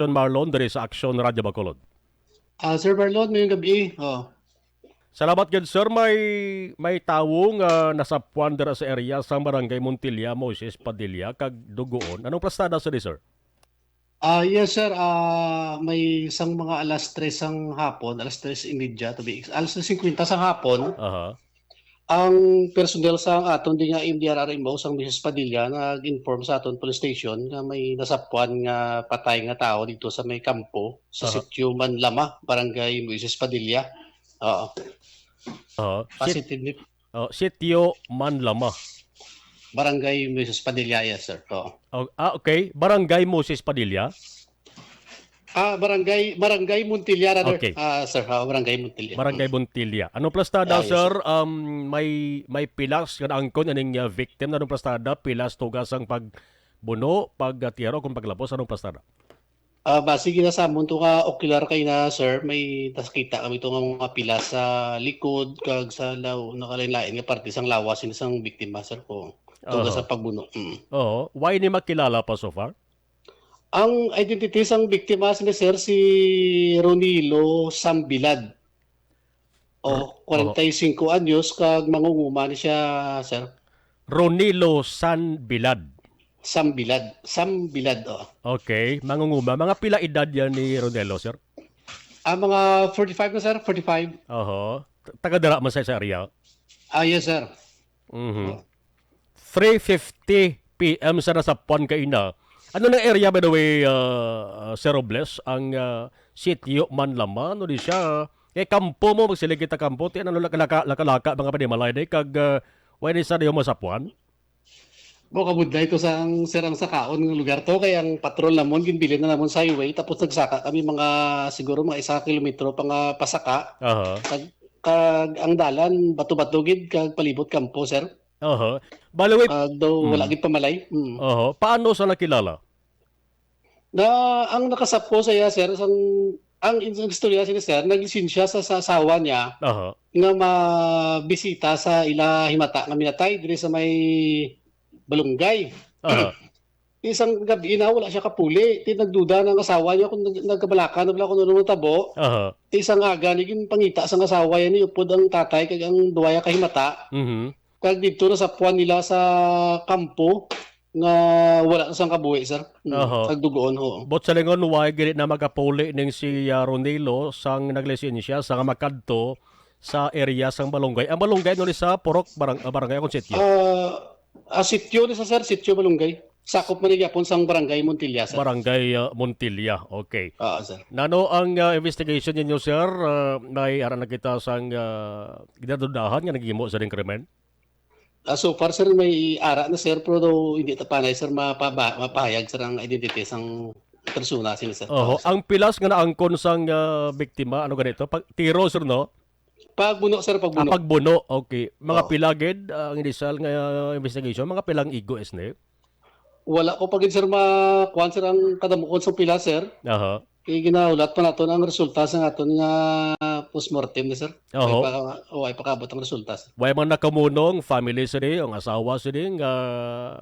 John Marlon dari sa Aksyon Radyo Bacolod. Sir Marlon, ngayong gabi. Oh. Salamat gid sir, may tawo nga nasapuan dira sa area sa Barangay Montilla, Moses Padilla kag dugoon. Anong plastada sa sir? Yes sir, may isang mga alas 3 ang hapon, alas 3:30 to be alas 3:50 sang hapon. Aha. Ang personnel sa aton di nga MDRRMO sang Mrs. Padilla nag-inform sa aton police station nga may nasapuan nga patay nga tao dito sa may kampo sa Aha. Sitio Manlama, Barangay Mrs. Padilla. Oo. Aha. Positive Sitio Manlama. Barangay Mrs. Padilla, yes sir. Oo. Okay. Barangay Moses Padilla. Barangay Montilla rather. Okay. Sir, Barangay Montilla. Barangay Montilla. Anong plastada Yes, sir? May pilas nga angkon aning victim. Anong plastada? Pilas tugas ang pagbuno, pagtiyero kung paglapos. Anong plastada? Base ginasamon to ka ocular kay na sir, may nakita kami to nga mga pila sa likod kag sa nakalain-lain nga parte sang lawas sang biktima sir ko. Tugas sa pagbuno. Oo. Why ni makilala pa so far? Ang identity sang biktima ni sir si Ronilo Sambilad. 45 anyos kag mangunguma ni siya sir. Ronilo Sanbilad. Sambilad. Okay. Mangunguma. Mga pila edad yan ni Ronelo, sir? Mga 45 na sir, 45. Oho. Taga-dara man sa area. Yes sir. 3:50 p.m. sa nasapuan kaina. Ano na area by the way, Sir Robles? Ang sitio Manlama, ano di siya? Kampo mo, magsili kita kampo. Ano laka-laka mga panimalay na kag wala sa diyo masapuan? Kabudlay ko sang serang sa kaon ng lugar to kaya ang patrol namon ginbilin na namon sa highway tapos nagsaka kami mga siguro mga 1 kilometro pa nga pasaka. Aha. Kag ang dalan bato-bato gid kag palibot kampo sir. Aha. By the way, Daw wala gid pamalay. aha. Paano sa nakilala? Ang nakasap ko sa iya sir ang istorya ni sir nagisin siya sa asawa niya Aha. nga mabisita sa ila himata nga minatay diri sa may Balunggay. Aha. Isang gabi na wala siya kapuli. Nagduda ng asawa niya kung nagkabalaka na kung ano tabo. Aha. Isang aga naging pangita sa asawa niya ni upod ang tatay kag ang duwaya kahimata. Kag dito na sa puwan nila sa kampo nga wala na sang kabuhi sir. Kag dugoon ho. Bot sa lingon why gid na magapuli ning si Ronilo sang naglisensya sa makadto sa area sang Balunggay. Ang Balunggay no ni sa Purok barangay akong sitio. Sitio ni sa sir, Sitio Balunggay. Sakop man ni gyapon sang Barangay Montilla sir. Barangay Montilla. Okay. Sir. Nano ang investigation ninyo sir? May ara na kita sang ginadudahan nga nagihimo sa ding krimen? So far sir may ara na sir pero daw hindi ta panay sir mapahayag sir ang identity sang persona sila sir. Ang pilas nga naangkon sang biktima ano ganito? Tiro sir no? Pagbuno sir, pagbuno. Pagbuno, okay. Mga pilagid ang initial nga investigation, mga pilang igo isne? Wala ko pagin sir makuan sir ang kadamukon sa pila sir. Aha. Kaya ginaulat pa naton ang resulta sa aton nga postmortem ni sir. Ay pakabot ang resulta sir. Way man nakamunong family sa ang asawa sa nga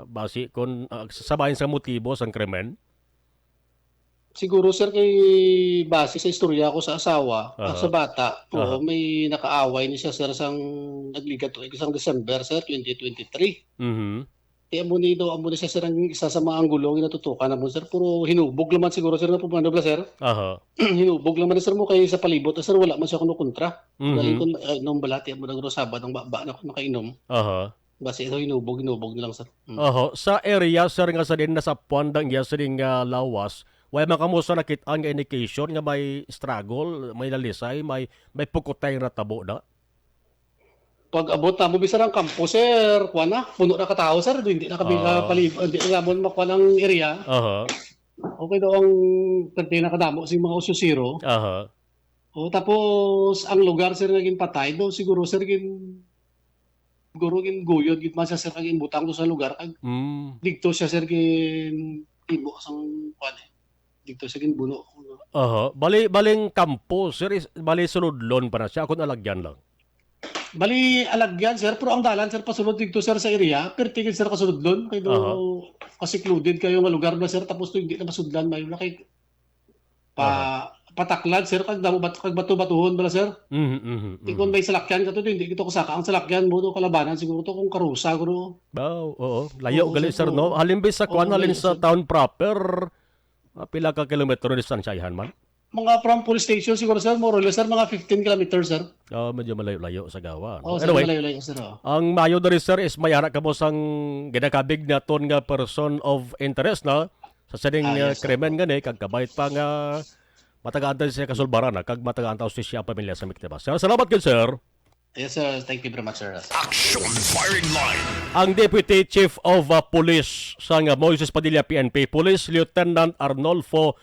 basi kon sabahin sa motibo sang krimen? Siguro sir kay base sa istorya ko sa asawa, sa bata, may nakaaway ni siya sir sang nagligat to isang December sir 2023. Amo ni siya sir ang isa sa mga anggulo nga natutukan namon sir puro hinubog naman siguro sir na pumano bla sir. Hinubog naman sir mo kay sa palibot sir wala man siya kuno kontra. Galing kun nung balati mo nagro Sabado ng baba na ko nakainom. Base ito hinubog na lang sir. Sa area sir nga sa din nasa puandang ya sa ding lawas. Way makamusta nakit-an nga indication nga may struggle, may lalisay, may pukotay na tabo na? Pag abot na mo bisan ang kampo sir, kuha na, puno na katao sir, hindi na kami hindi na mo makuha ng area. Okay daw ang kantina kadamo sa mga usyosiro. Tapos ang lugar sir naging patay daw siguro sir siguro guyod gid man siya sir kag butang do sa lugar kag dikto siya sir ibo sang kuan dito sa ginbuno. Baling kampo, sir, bali sunodlon pa na siya, kung alagyan lang. Bali alagyan, sir, pero ang dalan, sir, pasunod dito, sir, sa area, pero tigil, sir, kasunodlon, kayo kasi secluded kayo nga lugar na, sir, tapos to hindi na masudlan, may Pataklad sir kag damo kag bato-batuhon bala sir. Kung Mhm. may salakyan ka to hindi kito kasaka ang salakyan mo do kalabanan siguro to kung karusa guro. Oo. Layo Oo, gali sir, sir no. oo. Halimbis sa kuan Oo, halin layo, sa sir. town proper. Pila ka kilometro distansyahan man. Mga from police station siguro sir, more or less sir, mga 15 kilometers sir. Medyo malayo-layo sa gawa. Oo, No? sir, Anyway, malayo-layo sir. ang mayo diri sir is mayara ka mo sang ginakabig naton nga person of interest na sa sining Yes, sir. krimen gani kag kabait pa nga matagaan siya kasulbaran na kag matagaan taw siya ang pamilya sa biktima. Sir, salamat gid sir. Yes sir, thank you very much sir. Action firing line. Ang Deputy Chief of Police sa Moises Padilla PNP Police Lieutenant Arnolfo